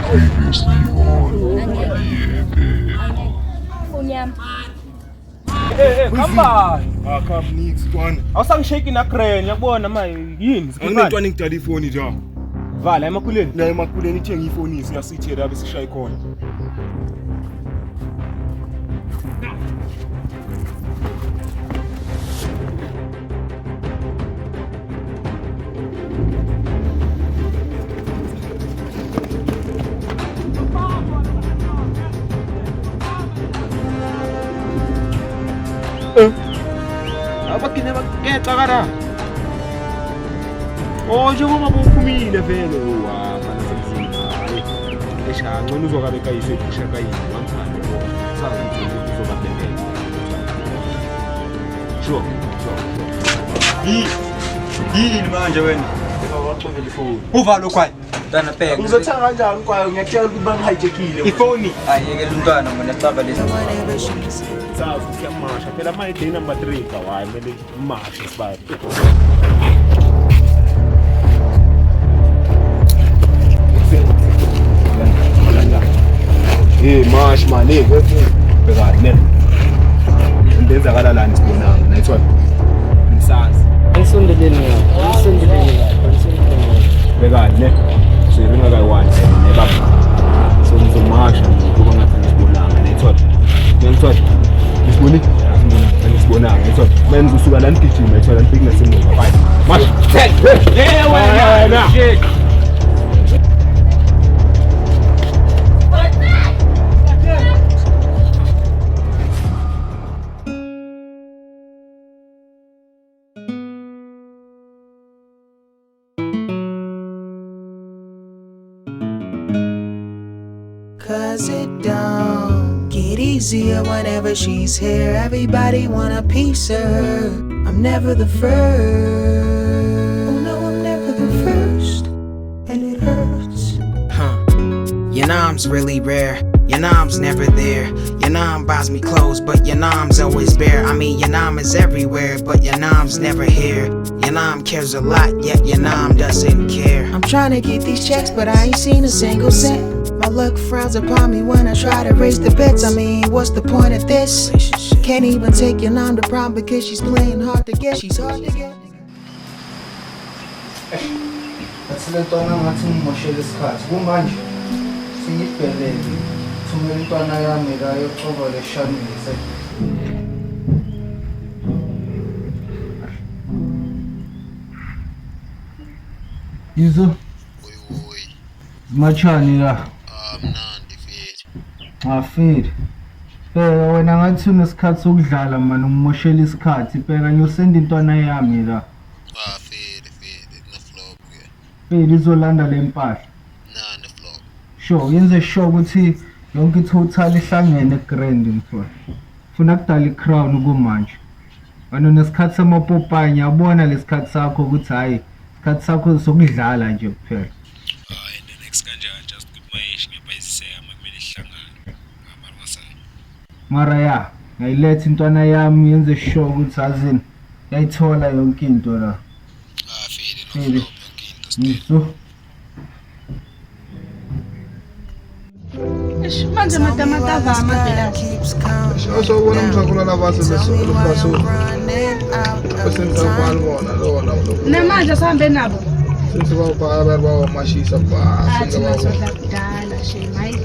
Previously on Yeke. Unyam. Khamba. Khamba nix twana. Awusangishake na crane yakubona manje yini? Anginetwana ngidala ifoni nje. Vala emakhuleni. La emakhuleni ithenga ifoni siyasithi la bese sishaya khona. Abakine baketa kana. Oh njengoba buphumile vele wafana semzini. Hayi. Esha ngcono uzokabe kayise iphusha kayini wamthanda lo. Sazi ukuthi uzobabhebela. Sure. Yini manje wena? Awaqhubela ifoni. Uvalo kwaye. Mntana bheka. Ngizothenga kanjani kwayo ngiyakutshela ukuthi bangihijackile. Ifoni. Ayeke lumntwana mina caba lesi. Sazi siyamasha phela manje day number 3 kawayi mele mashe sibaye. Hey mash man hey bhekani ne. Indenzakala la nisibonanga nayithwa. Nisazi. Ngisondeleni lapha, ngisondeleni lapha. Bhekani ne. Siringa kayi-1 ne baba. So ngizomasha ngoba ngathi nisibonanga nayithwa. Ngiyangithwa. Nisiboni? Nisibonanga nayithwa. Manje usuka la nigijima nayithwa la nifike nasemuva. Bye. Mash. Hey wena. Shit. Cause it don't get easier whenever she's here. Everybody want a piece of her. I'm never the first. Oh no, I'm never the first. And it hurts. Your mom's really rare. Your mom's never there. Your mom buys me clothes, but your mom's always bare. I mean, your mom is everywhere, but your mom's never here. Your mom cares a lot, yet your mom doesn't care. I'm trying to get these checks, but I ain't seen a single cent. My luck frowns upon me when I try to raise the bets. I mean, what's the point of this? Can't even take your mom to prom because she's playing hard to get. She's hard to get. Asilentwana ngathi ngimoshela isikhathi. Kumanje singibhelele. Thumela intwana yami la yoxoba leshanise. Yizo. Machani la. Mnandi mfethu. Afid. Phela wena ngathi unesikhathi sokudlala man ungimoshela isikhathi phela ngiyosenda intwana yami la. Fede no flop ke. Phela izolanda lempahla. No flop. Sure yenze sure ukuthi yonke total ihlangene grand mfowethu. Funa kudala iCrown kumanje. Wena nesikhathi samapopayi ngiyabona lesikhathi sakho ukuthi hayi isikhathi sakho sokudlala nje kuphela. Hayi the next kanjani just good mayish ngiyabhayiseka makumele ihlangane. Amarwasana. Mara ya ngayiletha intwana yami yenze sure ukuthi azini yayithola yonke into la. Fede no flop yonke into. Yiso. Manje madama tavama phela. Sawubona umthakula labase beso. Besenzakala bona lona lo. Namanje sihambe nabo. Sesibabhaya bayawamashisa bha. Singabawona kudala shemayi.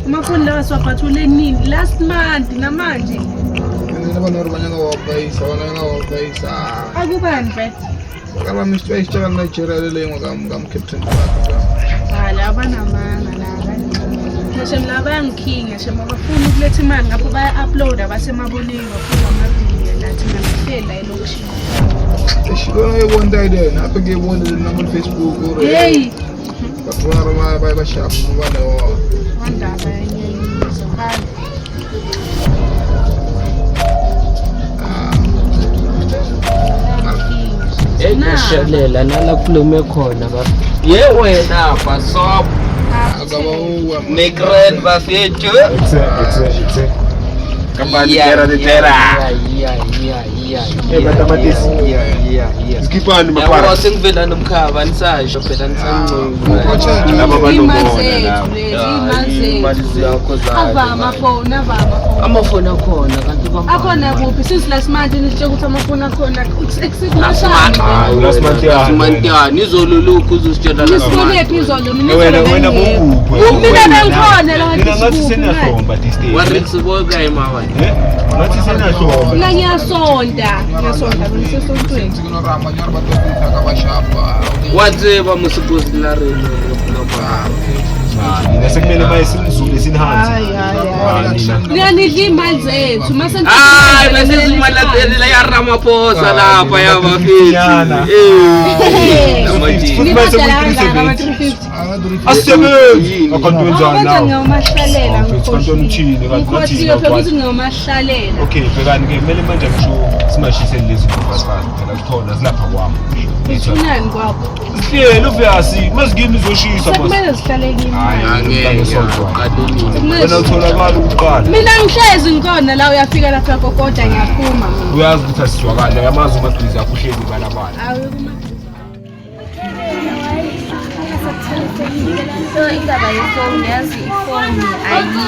Umafuni lawa swaphathule nini last month namanje. Mina abantu banyanga wabhayisa, wona wabhayisa. Akubani mfethu? Kama Mr. Ishaka Nigeria le ngam captain. Hala abanamanga laba. Ngisho laba yangikinga ngisho abafuna ukuletha imali ngapho baya uploada basemaboneni bafuna amavideo nathi ngiyahlela elokushini. Shilona yebonda ide napha ke yebonda nama Facebook ore. Hey. Batwara bayashapa mabane wa. Wandaba yenye izokhala. Eshelela nala khulume khona ba. Ye wena basop. Migren bafethu. It's Kembali tera. Matamatisi. Skipani mapara. Yabo sengivela nomkhaba nisasho phela nisancungu. Laba bantu Imali zakho avama phone amafoni akhona kanti akhona kuphi since last month nitshela ukuthi amafoni akhona ekusekushaya last month ya. Simantiyani izoluluku uzositshela la. Nisibonephi izolo Wena bokuphi? Mina bengikhona la Mina ngathi senahlomba this day. Warisiboka emawa. Ngathi senahlomba. mina ngiyasonda ngisesontweni Whatever musipost la reno. Mina sekumele baye simzule sinhansi. niyanidla imali zethu mase Hayi bese simalandela ya Ramaphosa lapha yabafiki. Asebenzi akantuwenzana nawo. ngiyamahlalela Kantoni uthini kanti ngikhothile phela ukuthi ngiyamahlalela Okay, bhekani ke kumele manje ngisho simashiseni lezi zinto phela kukhona silapha kwami. ifunani kwabo Sihlele obviously mazingini izoshisa bas. sekumele zihlale kimi Wena utholakala ukuqala. mina ngihlezi ngikona la uyafika lapha kokoda ngiyaphuma Uyazi ukuthi asizwakala yamazi umagqizi akho uhlezi balabala. So indaba yefoni yazi ifoni ayikho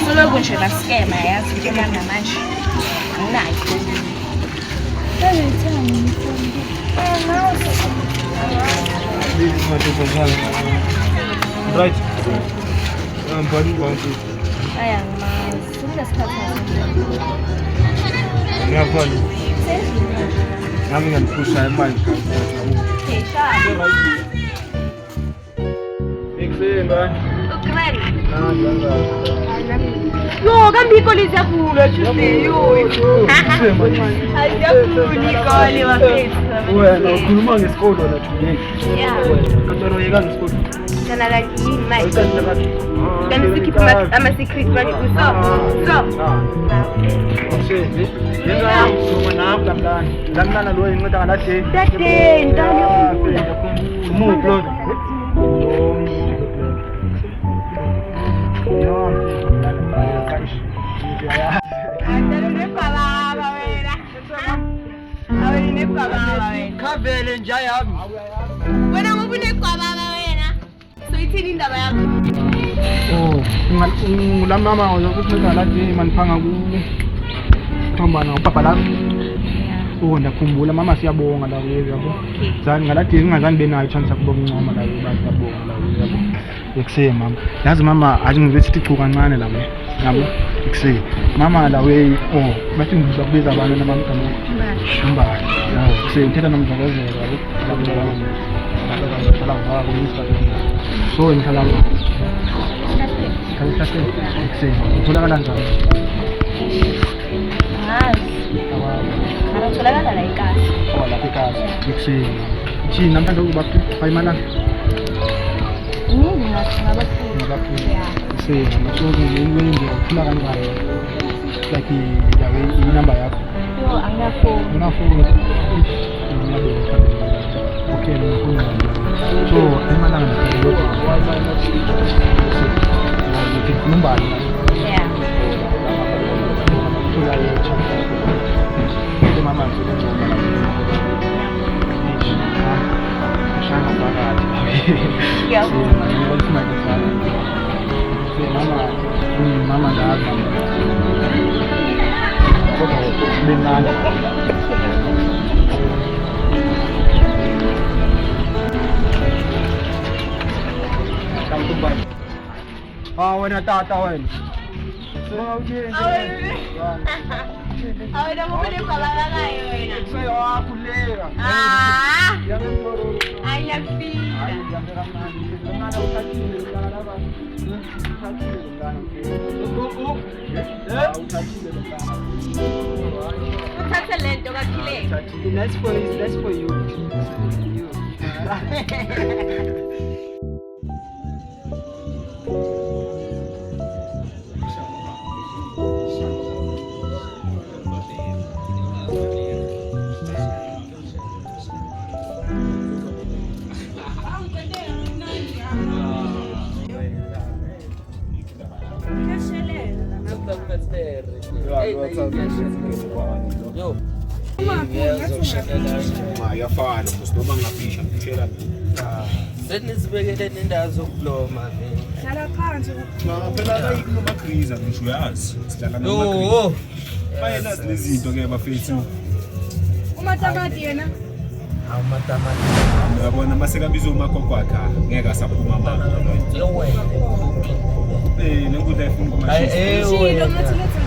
soloko nje la scam ayazi njenga namanje anginayo Right. Bani kwangu. ayangamazi kulesikhathi Ngiyafana. Nami ngiyaphusha imali kesha Eksenga. yo kambi ikolisi yavulwa Tuesday yo ayiyavulwa ikole bafethu Wena ukhuluma ngesikolo la today. yeah Kanti uyeka ngesikolo. kana lakini manje kana sikhipha ama-secret manje so Lamlana lo inceda ngalathi. Daddy, ntani Umuphi lo? Khavele nje yami. wena ngoba unegwababa wena so ithini indaba yakho Ulamama uzokutheka lathi maniphanga kuthomba upapa lami. Ndakhumbula mama siyabonga la yabo. Zani ngalathi ngingazani benayo chance yakubonga incoma la bayabonga la yabo. Ekuseni mama. Yazi mama azingibethi ichu kancane la yabo. Ekuseni. Mama la bathi ngizokubiza abantu namagama. Shamba. Ekuseni uthetha nomzakazelo yabo. So ngihlala ekuseni. Utholakala njani? angatholakala la ikasi Lapha ekhaya ekuseni. Thina namhlanje ukubaphi bayimalana ngabafundi ekuseni. So ngiwenze uphila kanjani? Like inamba yakho. yo angiyafoni Unafuna okay ngifuna. So imalana lokho. Number yeah mama mama dada dengan wena tata wena awena ngoba unegwababa ngayo wena seyakhuleka ayiyafika uthathe lento kakhileka That's for you. Yo. Yafana mos noma ngaphisha ngitshela Senizibekele nendawo zokubloma vele. Hlala phansi. phela ayikho nomagriza ngisho uyazi sidlala nomagriza Yo. bayenazi lezinto ke bafethu Umatamati yena. Amatamati. uyabona masekabiza umagogo wakhe ngeke asaphuma manje Yo wena. nekudla ifuna kumashisa Shilo ngathi letha.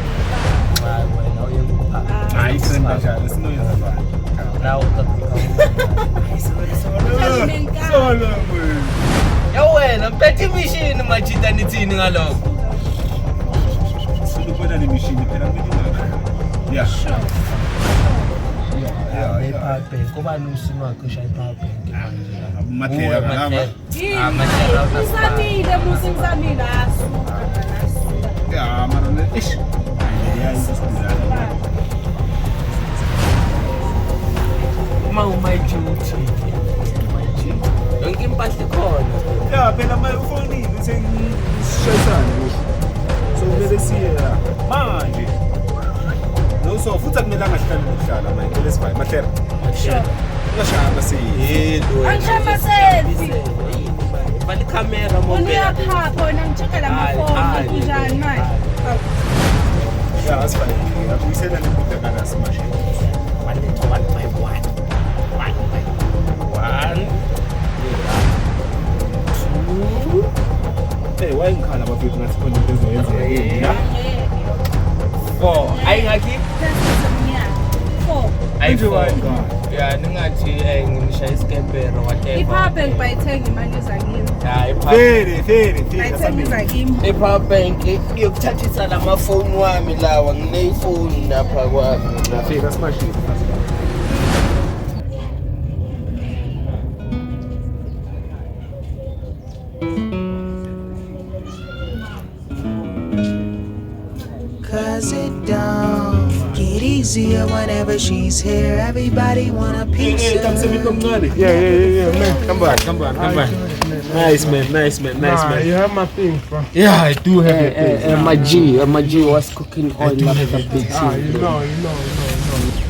Hayi wena uyekupha. hayi friend kanjalo sinoyenza bani Nawo solo Yo wena mpethe imishini majita nithini ngalokho. sibona le machine phela yeah Iphaphe kuba nomshini wakhe ushaya iphaphe manje. Matera ngaba Ngizamile musi ngizamile asuka. ya mara ne ish Uma ijuthi. Yonke impahla ikhona. ya phela manje ufonile sengishayisana so kumele siye la manje no so futhi akumele angahlali ukuhlala manje lesibhayi Matera uyashaya siye Angishaya selfie. Bali camera mo. Uyaphapha wena ngitsheka la mafoni kunjani manje? ya asifanele akuyisela lemoto kana simashe One by one. wayengikhala bafethu ngathi khona into ezoyenzeka Four. Ayingakhi? Four. Yeah, ningathi ngimshaya iskepero whatever. Iphaphe ngibayithenga imali zakimi. Yeah, iphaphe. fere Bayithenga zakimi. Iphaphe ngiyokuthathisa lamafoni wami lawa ngineyifoni lapha kwami. nafika simashile Cause it don't get easier whenever she's here. Everybody want a piece of her. yeah man come back nice man You have my thing, bro. yeah I do have your things My G was cooking oil like a big You know.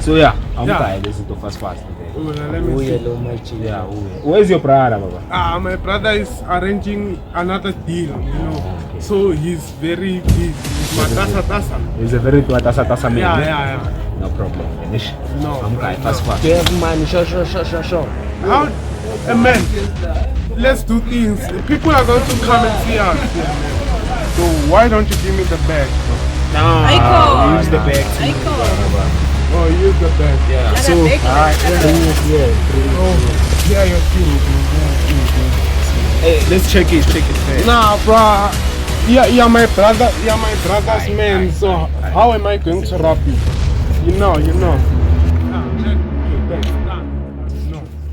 so yeah I'm tired this is the first part Let me see. Hello, my G. yeah where's your brother baba My brother is arranging another deal, you know. So he's very busy. Tasa. he's a very tasa man Yeah. no problem finish No, I'm tired first part Do you have money? Sure. How, man, let's do things. People are going to come and see us. So why don't you give me the bag, bro? Aiko. use the bag Oh, use the bag. yeah so Yeah, your thing. hey let's check it first Nah, bro. You're my brother. You're my brother's man. So how am I going to rob you? You know.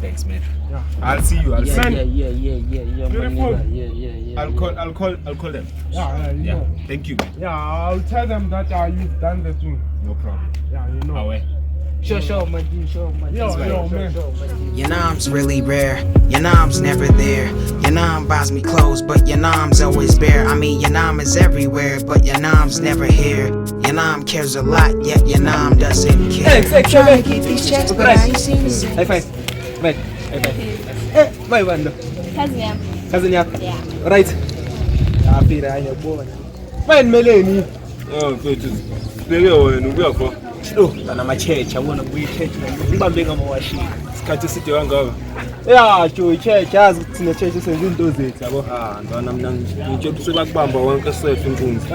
thanks man I'll see you Yeah, man Beautiful. Yeah. I'll call them Yeah, you yeah know. thank you man Yeah, I'll tell them that you've done the thing. no problem Yeah, you know. away Sure, my G. Yo, man. Your mom's really rare. Your mom's never there. Your mom buys me clothes, but your mom's always bare. I mean, your mom is everywhere, but your mom's never here. Your mom cares a lot, yet your mom doesn't care. Trying to keep these checks, but I ain't seen the same. high five man my one cousin yako Yeah. right afira ayabona man meleni mfethu sibeke wena ubuyakho kana machecha ubona kuyi church ngibambe ngamawashi isikhathi eside kangaka ya jo church yazi ukuthi sine church senze into zethu yabo ndona mina ngitsho ukuthi sebakubamba wonke sethu inkunzi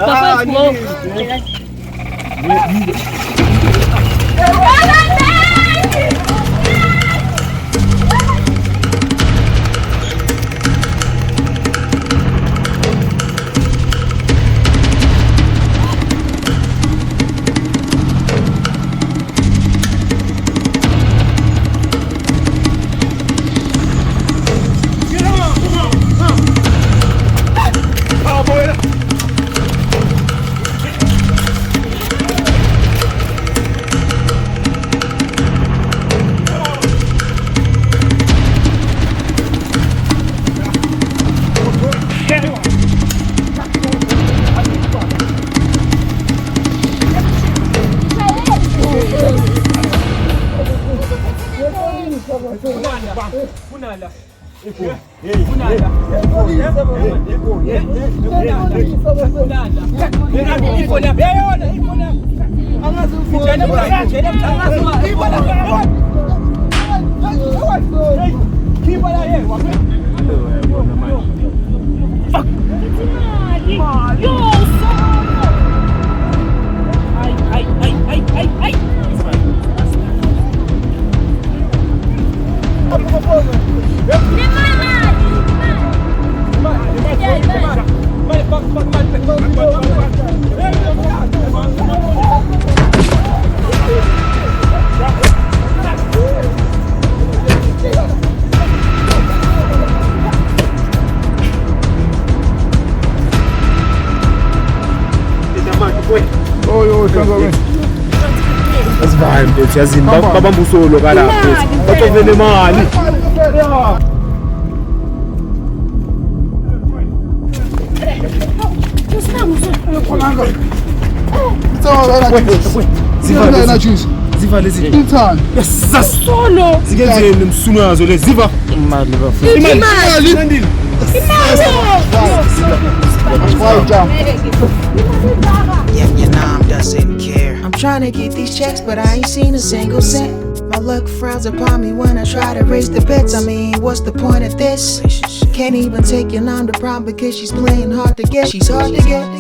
Asivayo mfethu yazini babamba usolo kalapho bacovele imali. Ziva lezi solo zikenzeni msunazo lezi ziva imali bafuna Your mom doesn't care. I'm trying to get these checks, but I ain't seen a single cent. My luck frowns upon me when I try to raise the bets. I mean, what's the point of this? Can't even take your mom to prom because she's playing hard to get. She's hard to get.